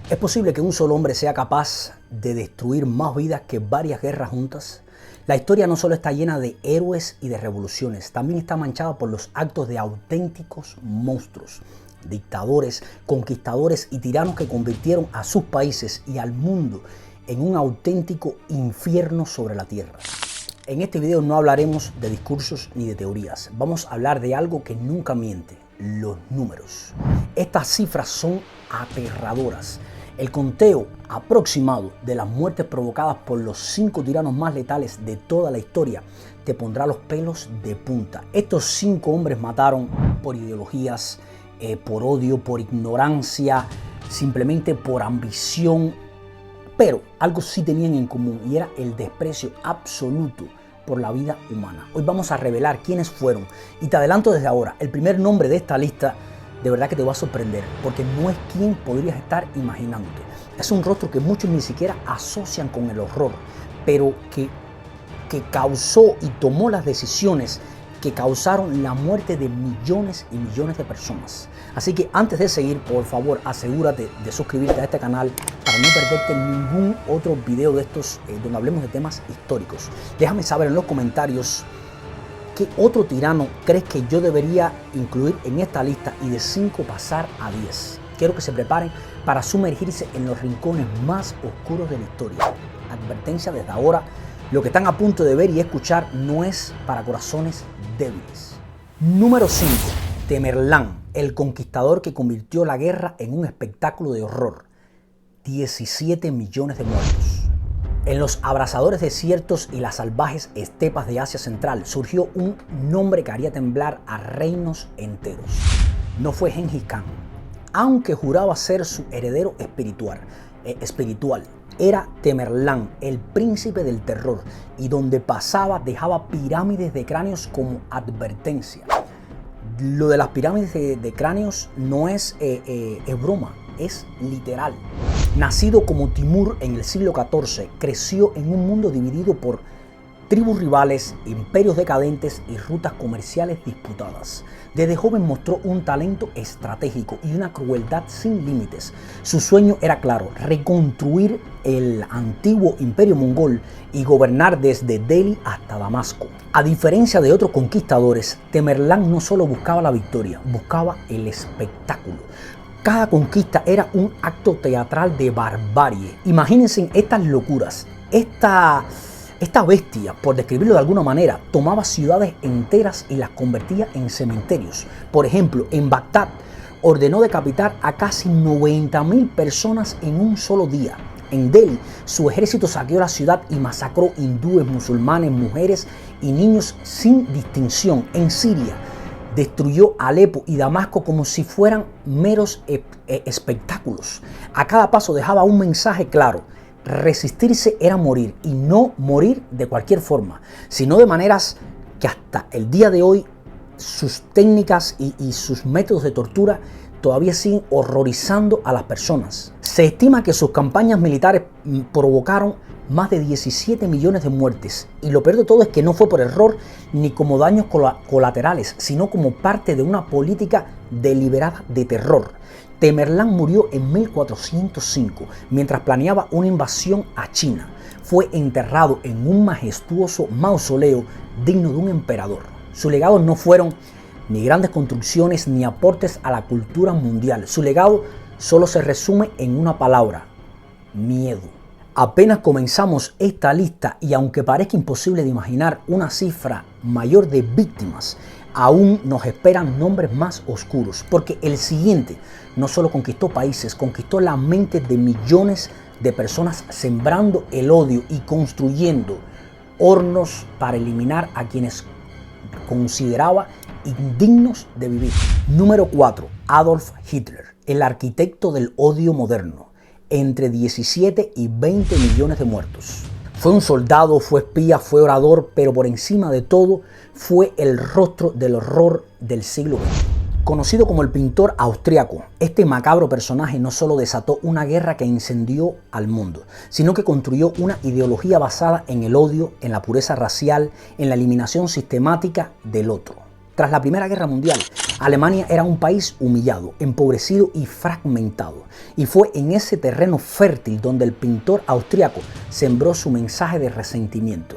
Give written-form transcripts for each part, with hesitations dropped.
¿Es posible que un solo hombre sea capaz de destruir más vidas que varias guerras juntas? La historia no solo está llena de héroes y de revoluciones, también está manchada por los actos de auténticos monstruos, dictadores, conquistadores y tiranos que convirtieron a sus países y al mundo en un auténtico infierno sobre la tierra. En este video no hablaremos de discursos ni de teorías, vamos a hablar de algo que nunca miente: los números. Estas cifras son aterradoras. El conteo aproximado de las muertes provocadas por los 5 tiranos más letales de toda la historia te pondrá los pelos de punta. Estos 5 hombres mataron por ideologías, por odio, por ignorancia, simplemente por ambición, pero algo sí tenían en común y era el desprecio absoluto por la vida humana. Hoy vamos a revelar quiénes fueron y te adelanto desde ahora, el primer nombre de esta lista de verdad que te va a sorprender, porque no es quien podrías estar imaginándote. Es un rostro que muchos ni siquiera asocian con el horror, pero que causó y tomó las decisiones que causaron la muerte de millones y millones de personas. Así que antes de seguir, por favor, asegúrate de suscribirte a este canal para no perderte ningún otro video de estos donde hablemos de temas históricos. Déjame saber en los comentarios ¿qué otro tirano crees que yo debería incluir en esta lista y de 5 pasar a 10? Quiero que se preparen para sumergirse en los rincones más oscuros de la historia. Advertencia desde ahora, lo que están a punto de ver y escuchar no es para corazones débiles. Número 5. Tamerlán, el conquistador que convirtió la guerra en un espectáculo de horror. 17 millones de muertos. En los abrasadores desiertos y las salvajes estepas de Asia Central surgió un nombre que haría temblar a reinos enteros. No fue Gengis Khan, aunque juraba ser su heredero espiritual. Era Tamerlán, el príncipe del terror, y donde pasaba dejaba pirámides de cráneos como advertencia. Lo de las pirámides de cráneos no es broma, es literal. Nacido como Timur en el siglo XIV, creció en un mundo dividido por tribus rivales, imperios decadentes y rutas comerciales disputadas. Desde joven mostró un talento estratégico y una crueldad sin límites. Su sueño era claro: reconstruir el antiguo imperio mongol y gobernar desde Delhi hasta Damasco. A diferencia de otros conquistadores, Tamerlán no solo buscaba la victoria, buscaba el espectáculo. Cada conquista era un acto teatral de barbarie. Imagínense estas locuras. Esta bestia, por describirlo de alguna manera, tomaba ciudades enteras y las convertía en cementerios. Por ejemplo, en Bagdad ordenó decapitar a casi 90.000 personas en un solo día. En Delhi, su ejército saqueó la ciudad y masacró hindúes, musulmanes, mujeres y niños sin distinción. En Siria, destruyó Alepo y Damasco como si fueran meros espectáculos. A cada paso dejaba un mensaje claro: resistirse era morir, y no morir de cualquier forma, sino de maneras que hasta el día de hoy sus técnicas y sus métodos de tortura todavía siguen horrorizando a las personas. Se estima que sus campañas militares provocaron más de 17 millones de muertes, y lo peor de todo es que no fue por error ni como daños colaterales, sino como parte de una política deliberada de terror. Tamerlán murió en 1405 mientras planeaba una invasión a China. Fue enterrado en un majestuoso mausoleo digno de un emperador. Su legado no fueron ni grandes construcciones ni aportes a la cultura mundial. Su legado solo se resume en una palabra: miedo. Apenas comenzamos esta lista y aunque parezca imposible de imaginar una cifra mayor de víctimas, aún nos esperan nombres más oscuros, porque el siguiente no solo conquistó países, conquistó la mente de millones de personas, sembrando el odio y construyendo hornos para eliminar a quienes consideraba indignos de vivir. Número 4. Adolf Hitler, el arquitecto del odio moderno. Entre 17 y 20 millones de muertos. Fue un soldado, fue espía, fue orador, pero por encima de todo fue el rostro del horror del siglo XX. Conocido como el pintor austriaco, este macabro personaje no solo desató una guerra que incendió al mundo, sino que construyó una ideología basada en el odio, en la pureza racial, en la eliminación sistemática del otro. Tras la Primera Guerra Mundial, Alemania era un país humillado, empobrecido y fragmentado. Y fue en ese terreno fértil donde el pintor austriaco sembró su mensaje de resentimiento.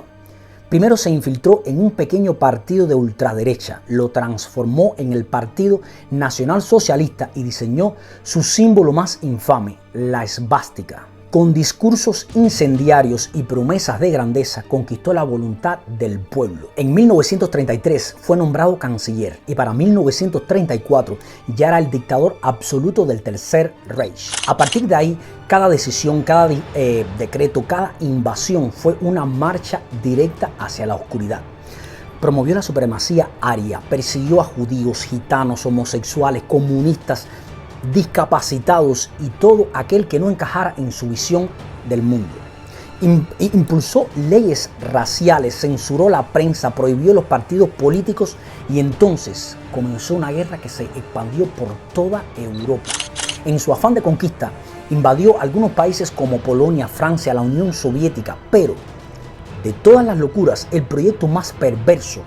Primero se infiltró en un pequeño partido de ultraderecha, lo transformó en el Partido Nacional Socialista y diseñó su símbolo más infame, la esvástica. Con discursos incendiarios y promesas de grandeza conquistó la voluntad del pueblo. En 1933 fue nombrado canciller y para 1934 ya era el dictador absoluto del Tercer Reich. A partir de ahí, cada decisión, cada decreto, cada invasión fue una marcha directa hacia la oscuridad. Promovió la supremacía aria, persiguió a judíos, gitanos, homosexuales, comunistas, discapacitados y todo aquel que no encajara en su visión del mundo. Impulsó leyes raciales, censuró la prensa, prohibió los partidos políticos y entonces comenzó una guerra que se expandió por toda Europa. En su afán de conquista, invadió algunos países como Polonia, Francia, la Unión Soviética, pero de todas las locuras, el proyecto más perverso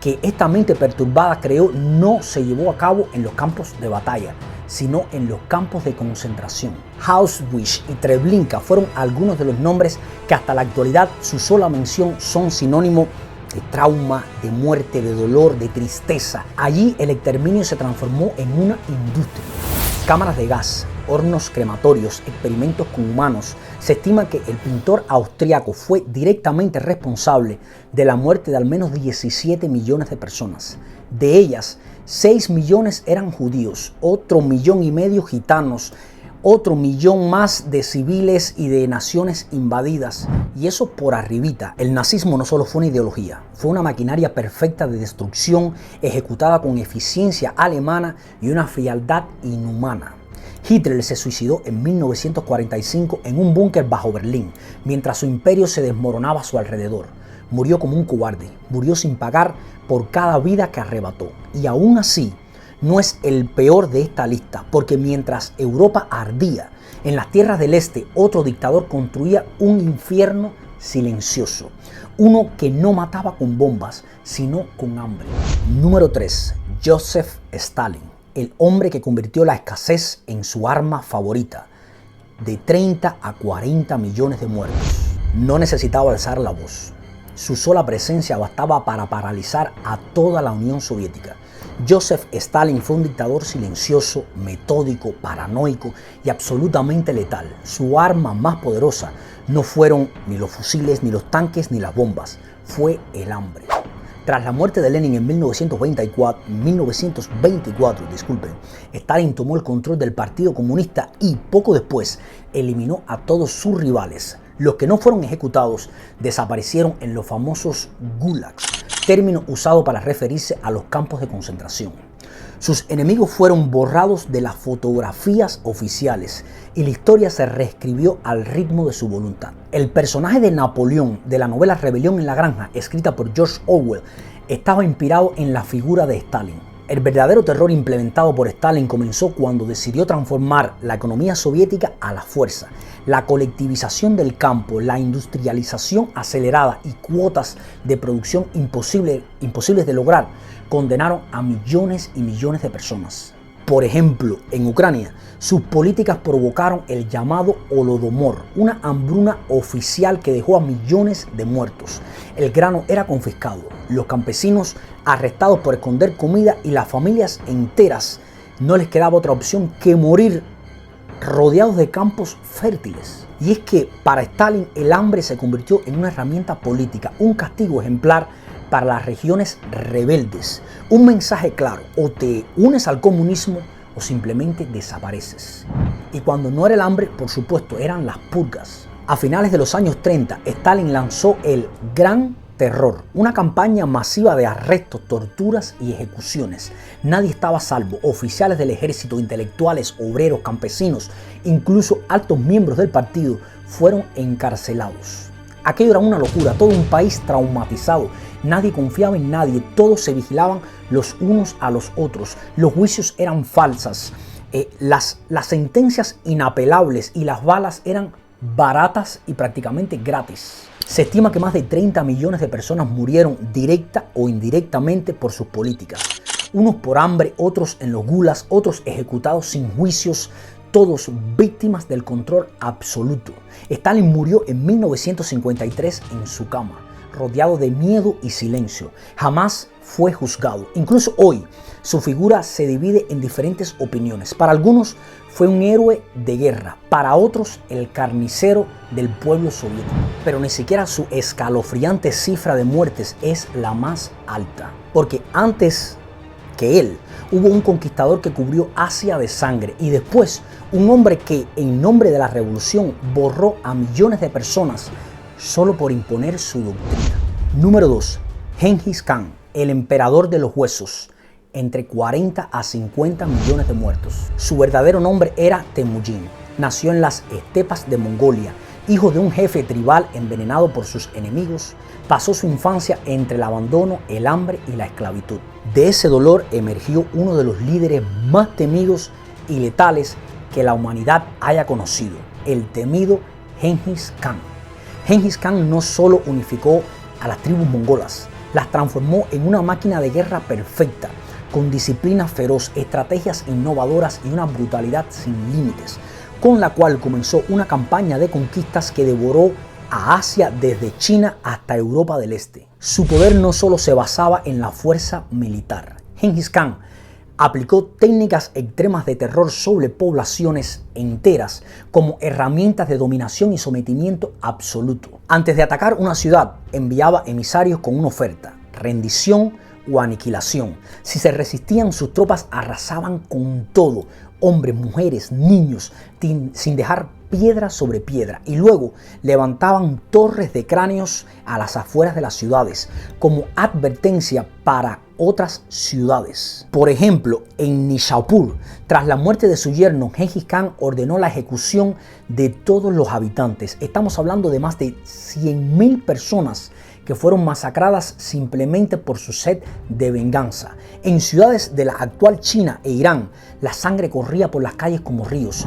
que esta mente perturbada creó no se llevó a cabo en los campos de batalla, sino en los campos de concentración. Auschwitz y Treblinka fueron algunos de los nombres que hasta la actualidad su sola mención son sinónimo de trauma, de muerte, de dolor, de tristeza. Allí el exterminio se transformó en una industria. Cámaras de gas, hornos crematorios, experimentos con humanos. Se estima que el pintor austriaco fue directamente responsable de la muerte de al menos 17 millones de personas. De ellas, 6 millones eran judíos, otro 1,5 millones gitanos, otro 1 millón más de civiles y de naciones invadidas. Y eso por arribita. El nazismo no solo fue una ideología, fue una maquinaria perfecta de destrucción ejecutada con eficiencia alemana y una frialdad inhumana. Hitler se suicidó en 1945 en un búnker bajo Berlín, mientras su imperio se desmoronaba a su alrededor. Murió como un cobarde, murió sin pagar por cada vida que arrebató. Y aún así, no es el peor de esta lista, porque mientras Europa ardía, en las tierras del este otro dictador construía un infierno silencioso. Uno que no mataba con bombas, sino con hambre. Número 3. Joseph Stalin, el hombre que convirtió la escasez en su arma favorita. De 30 a 40 millones de muertos. No necesitaba alzar la voz. Su sola presencia bastaba para paralizar a toda la Unión Soviética. Joseph Stalin fue un dictador silencioso, metódico, paranoico y absolutamente letal. Su arma más poderosa no fueron ni los fusiles, ni los tanques, ni las bombas. Fue el hambre. Tras la muerte de Lenin en 1924, Stalin tomó el control del Partido Comunista y poco después eliminó a todos sus rivales. Los que no fueron ejecutados desaparecieron en los famosos gulags, término usado para referirse a los campos de concentración. Sus enemigos fueron borrados de las fotografías oficiales y la historia se reescribió al ritmo de su voluntad. El personaje de Napoleón de la novela Rebelión en la Granja, escrita por George Orwell, estaba inspirado en la figura de Stalin. El verdadero terror implementado por Stalin comenzó cuando decidió transformar la economía soviética a la fuerza. La colectivización del campo, la industrialización acelerada y cuotas de producción imposibles de lograr condenaron a millones y millones de personas. Por ejemplo, en Ucrania, sus políticas provocaron el llamado Holodomor, una hambruna oficial que dejó a millones de muertos. El grano era confiscado, los campesinos arrestados por esconder comida y las familias enteras no les quedaba otra opción que morir rodeados de campos fértiles. Y es que para Stalin el hambre se convirtió en una herramienta política, un castigo ejemplar para las regiones rebeldes. Un mensaje claro: o te unes al comunismo o simplemente desapareces. Y cuando no era el hambre, por supuesto, eran las purgas. A finales de los años 30, Stalin lanzó el Gran Terror, una campaña masiva de arrestos, torturas y ejecuciones. Nadie estaba a salvo. Oficiales del ejército, intelectuales, obreros, campesinos, incluso altos miembros del partido fueron encarcelados. Aquello era una locura, todo un país traumatizado. Nadie confiaba en nadie, todos se vigilaban los unos a los otros. Los juicios eran falsas, las sentencias inapelables y las balas eran baratas y prácticamente gratis. Se estima que más de 30 millones de personas murieron directa o indirectamente por sus políticas. Unos por hambre, otros en los gulas, otros ejecutados sin juicios, todos víctimas del control absoluto. Stalin murió en 1953 en su cama, rodeado de miedo y silencio. Jamás fue juzgado. Incluso hoy, su figura se divide en diferentes opiniones. Para algunos fue un héroe de guerra, para otros el carnicero del pueblo soviético. Pero ni siquiera su escalofriante cifra de muertes es la más alta. Porque antes que él, hubo un conquistador que cubrió Asia de sangre y después un hombre que en nombre de la revolución borró a millones de personas solo por imponer su doctrina. Número 2. Gengis Khan, el emperador de los huesos, entre 40 a 50 millones de muertos. Su verdadero nombre era Temujin. Nació en las estepas de Mongolia, hijo de un jefe tribal envenenado por sus enemigos. Pasó su infancia entre el abandono, el hambre y la esclavitud. De ese dolor emergió uno de los líderes más temidos y letales que la humanidad haya conocido, el temido Gengis Khan. Gengis Khan no solo unificó a las tribus mongolas, las transformó en una máquina de guerra perfecta, con disciplina feroz, estrategias innovadoras y una brutalidad sin límites, con la cual comenzó una campaña de conquistas que devoró a Asia desde China hasta Europa del Este. Su poder no solo se basaba en la fuerza militar. Gengis Khan aplicó técnicas extremas de terror sobre poblaciones enteras como herramientas de dominación y sometimiento absoluto. Antes de atacar una ciudad, enviaba emisarios con una oferta: rendición o aniquilación. Si se resistían, sus tropas arrasaban con todo, hombres, mujeres, niños, sin dejar piedra sobre piedra, y luego levantaban torres de cráneos a las afueras de las ciudades como advertencia para otras ciudades. Por ejemplo, en Nishapur, tras la muerte de su yerno, Gengis Khan ordenó la ejecución de todos los habitantes. Estamos hablando de más de 100.000 personas que fueron masacradas simplemente por su sed de venganza. En ciudades de la actual China e Irán, la sangre corría por las calles como ríos.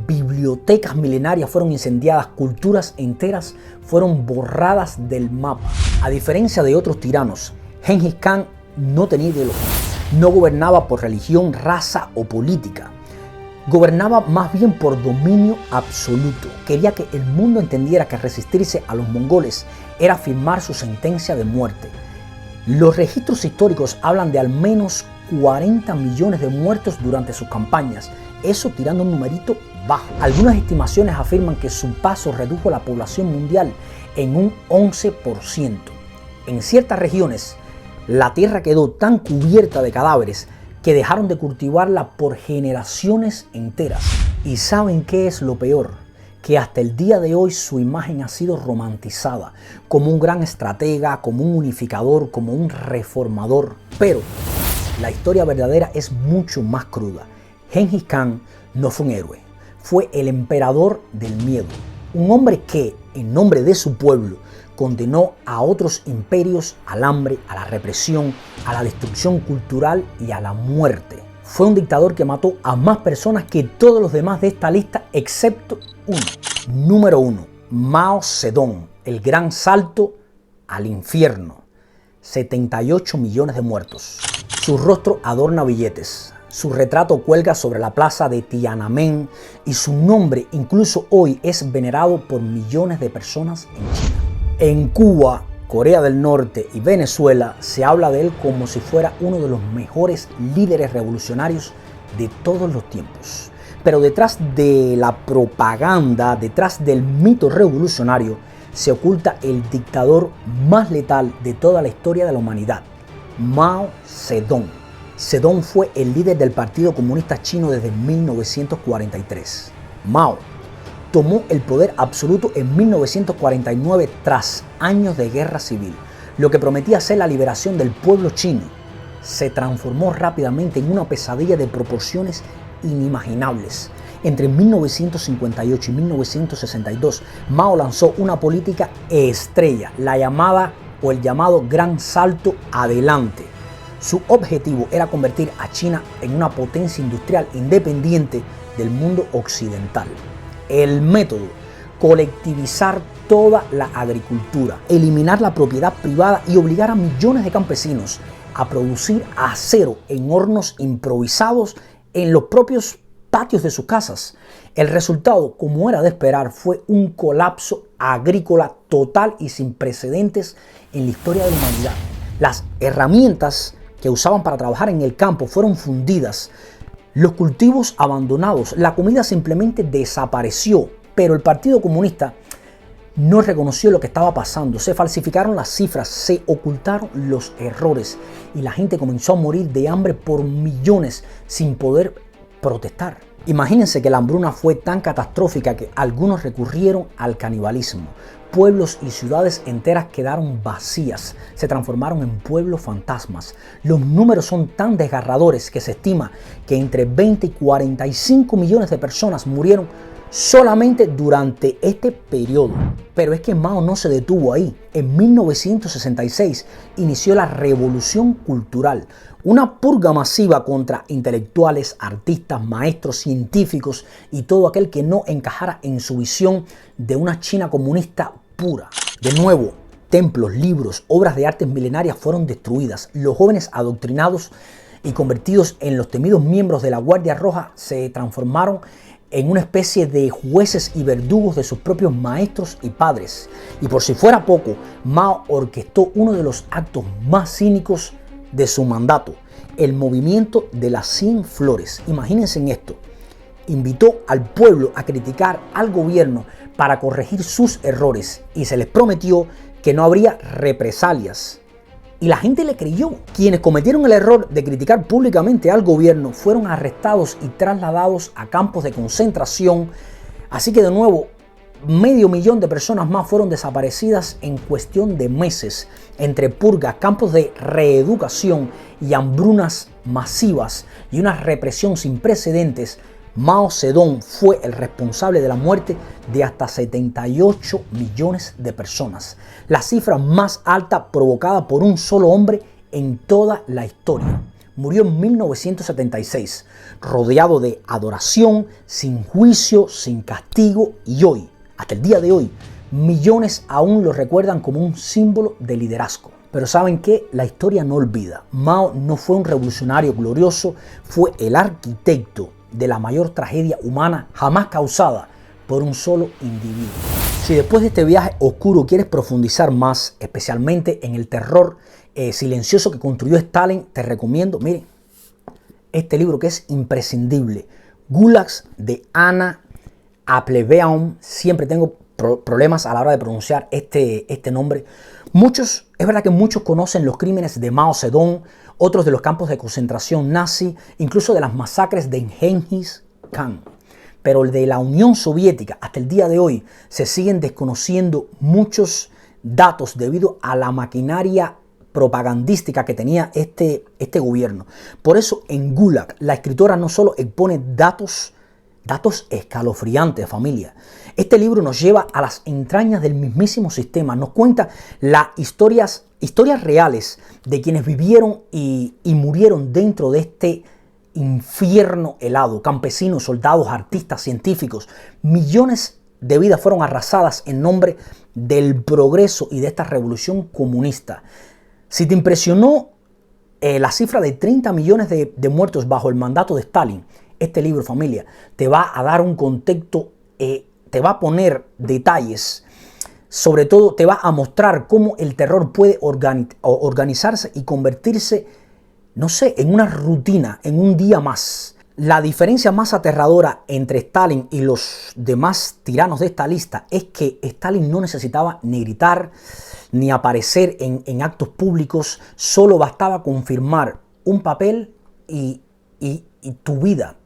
Bibliotecas milenarias fueron incendiadas, culturas enteras fueron borradas del mapa. A diferencia de otros tiranos, Gengis Khan no tenía ideología, no gobernaba por religión, raza o política. Gobernaba más bien por dominio absoluto. Quería que el mundo entendiera que resistirse a los mongoles era firmar su sentencia de muerte. Los registros históricos hablan de al menos 40 millones de muertos durante sus campañas, eso tirando un numerito bajo. Algunas estimaciones afirman que su paso redujo la población mundial en un 11%. En ciertas regiones, la tierra quedó tan cubierta de cadáveres que dejaron de cultivarla por generaciones enteras. ¿Y saben qué es lo peor? Que hasta el día de hoy su imagen ha sido romantizada como un gran estratega, como un unificador, como un reformador. Pero la historia verdadera es mucho más cruda. Gengis Khan no fue un héroe, fue el emperador del miedo. Un hombre que, en nombre de su pueblo, condenó a otros imperios al hambre, a la represión, a la destrucción cultural y a la muerte. Fue un dictador que mató a más personas que todos los demás de esta lista, excepto uno. Número 1. Mao Zedong, el gran salto al infierno. 78 millones de muertos. Su rostro adorna billetes. Su retrato cuelga sobre la plaza de Tiananmen y su nombre incluso hoy es venerado por millones de personas en China. En Cuba, Corea del Norte y Venezuela se habla de él como si fuera uno de los mejores líderes revolucionarios de todos los tiempos. Pero detrás de la propaganda, detrás del mito revolucionario, se oculta el dictador más letal de toda la historia de la humanidad, Mao Zedong. Zedong fue el líder del Partido Comunista Chino desde 1943. Mao tomó el poder absoluto en 1949 tras años de guerra civil. Lo que prometía ser la liberación del pueblo chino se transformó rápidamente en una pesadilla de proporciones inimaginables. Entre 1958 y 1962, Mao lanzó una política estrella, la llamada o el llamado Gran Salto Adelante. Su objetivo era convertir a China en una potencia industrial independiente del mundo occidental. El método: colectivizar toda la agricultura, eliminar la propiedad privada y obligar a millones de campesinos a producir acero en hornos improvisados en los propios patios de sus casas. El resultado, como era de esperar, fue un colapso agrícola total y sin precedentes en la historia de la humanidad. Las herramientas que usaban para trabajar en el campo fueron fundidas, los cultivos abandonados, la comida simplemente desapareció, pero el Partido Comunista no reconoció lo que estaba pasando. Se falsificaron las cifras, se ocultaron los errores y la gente comenzó a morir de hambre por millones sin poder protestar. Imagínense que la hambruna fue tan catastrófica que algunos recurrieron al canibalismo. Pueblos y ciudades enteras quedaron vacías, se transformaron en pueblos fantasmas. Los números son tan desgarradores que se estima que entre 20 y 45 millones de personas murieron solamente durante este periodo. Pero es que Mao no se detuvo ahí. En 1966 inició la Revolución Cultural, una purga masiva contra intelectuales, artistas, maestros, científicos y todo aquel que no encajara en su visión de una China comunista pura. De nuevo, templos, libros, obras de artes milenarias fueron destruidas. Los jóvenes adoctrinados y convertidos en los temidos miembros de la Guardia Roja se transformaron en una especie de jueces y verdugos de sus propios maestros y padres. Y por si fuera poco, Mao orquestó uno de los actos más cínicos de su mandato, el movimiento de las 100 flores. Imagínense en esto. Invitó al pueblo a criticar al gobierno para corregir sus errores y se les prometió que no habría represalias. Y la gente le creyó. Quienes cometieron el error de criticar públicamente al gobierno fueron arrestados y trasladados a campos de concentración. Así que de nuevo, 500.000 de personas más fueron desaparecidas en cuestión de meses, entre purgas, campos de reeducación y hambrunas masivas y una represión sin precedentes. Mao Zedong fue el responsable de la muerte de hasta 78 millones de personas, la cifra más alta provocada por un solo hombre en toda la historia. Murió en 1976, rodeado de adoración, sin juicio, sin castigo, y hoy, hasta el día de hoy, millones aún lo recuerdan como un símbolo de liderazgo. Pero ¿saben qué? La historia no olvida. Mao no fue un revolucionario glorioso, fue el arquitecto de la mayor tragedia humana jamás causada por un solo individuo. Si después de este viaje oscuro quieres profundizar más, especialmente en el terror silencioso que construyó Stalin, te recomiendo, miren, este libro que es imprescindible, Gulags de Anna Applebaum. Siempre tengo problemas a la hora de pronunciar este nombre. Es verdad que muchos conocen los crímenes de Mao Zedong, otros de los campos de concentración nazi, incluso de las masacres de Genghis Khan. Pero el de la Unión Soviética, hasta el día de hoy, se siguen desconociendo muchos datos debido a la maquinaria propagandística que tenía este gobierno. Por eso en Gulag la escritora no solo expone datos escalofriantes, familia. Este libro nos lleva a las entrañas del mismísimo sistema, nos cuenta las historias reales de quienes vivieron y murieron dentro de este infierno helado. Campesinos, soldados, artistas, científicos. Millones de vidas fueron arrasadas en nombre del progreso y de esta revolución comunista. Si te impresionó la cifra de 30 millones de muertos bajo el mandato de Stalin, este libro, familia, te va a dar un contexto, te va a poner detalles, sobre todo te va a mostrar cómo el terror puede organizarse y convertirse, no sé, en una rutina, en un día más. La diferencia más aterradora entre Stalin y los demás tiranos de esta lista es que Stalin no necesitaba ni gritar ni aparecer en actos públicos, solo bastaba confirmar un papel y tu vida,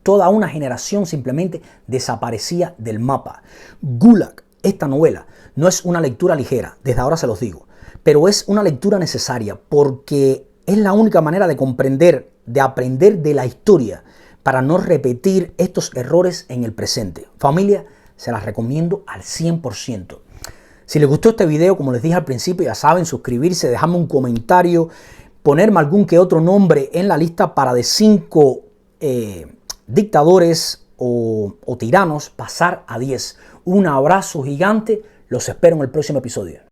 toda una generación simplemente desaparecía del mapa. Gulag, esta novela, no es una lectura ligera, desde ahora se los digo, pero es una lectura necesaria porque es la única manera de comprender, de aprender de la historia para no repetir estos errores en el presente. Familia, se las recomiendo al 100%. Si les gustó este video, como les dije al principio, ya saben, suscribirse, dejarme un comentario, ponerme algún que otro nombre en la lista para de 5 dictadores o tiranos pasar a 10. Un abrazo gigante. Los espero en el próximo episodio.